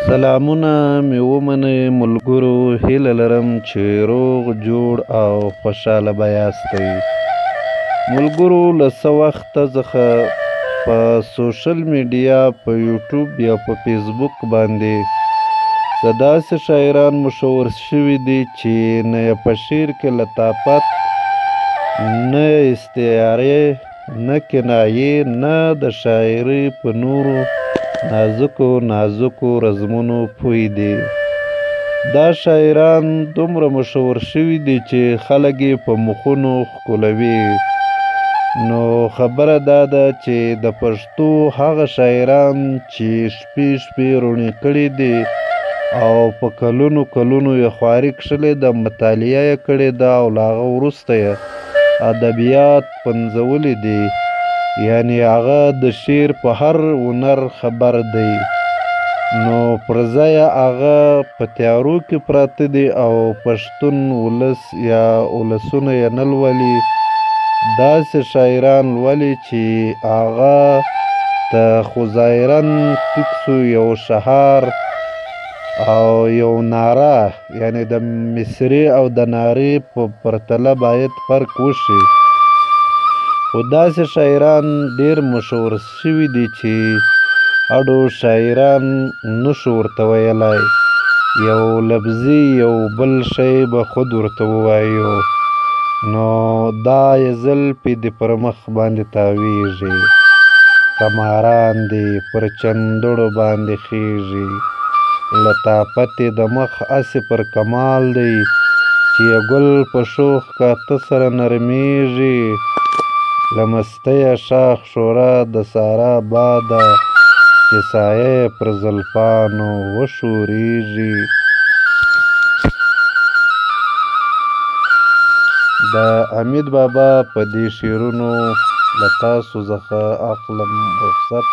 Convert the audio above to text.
سلامونه مې ومنئ ملګرو، هیله لرم چې روغ جوړ او خوشحاله به یاستئ. ملګرو، له څه وخته څخه په سوشل میډیا، په یوټیوب یا په فیسبوک باندې څه داسې شاعران مشهور شوي دي چې نه یې په شعر کې لطافت، نه استعارې، نه کنایې، نه د شاعرۍ په نورو نازکو رزمونو پوه دي. دا شاعران دومره مشهور شوي دي چې خلک یې په مخونو ښکلوي. نو خبره دا ده چې د پښتو هغه شاعران چې شپې روڼې کړي دي او په کلونو یې خواري کښلې ده، مطالعه یې کړې ده او له هغه وروسته یې ادبیات پنځولي دي، یعنې هغه د شعر په هر هنر خبر دی. نو پر ځای هغه په تیارو کې پراته دي او پښتون ولس یا ولسونه یې نه لولي. داسې شاعران لولي چې هغه ته خو ظاهراً ټیک سو یو شعار او یو ناره، یعنې د مصري او د نارې په پرتله باید فرق وشي. خو داسې شاعران ډېر مشهور شوي دي چې اډو شاعران نشو ورته ویلی. یو لفظي یو بل شی به خود ورته ووایو. نو دا یې زلفې دې پر مخ باندې تاویږي، کماران دې پر چندړو باندې خیږي، لطافت یې د مخ هسې پر کمال دی چې یې ګل په شوخ کاته سره نرمیږي. له مستیه شاخ شوره د سارا باده چې سایه یې پر زلفانو وښوریږي. د حمید بابا په دې شعرونو له تاسو څخه اخلم رخصت.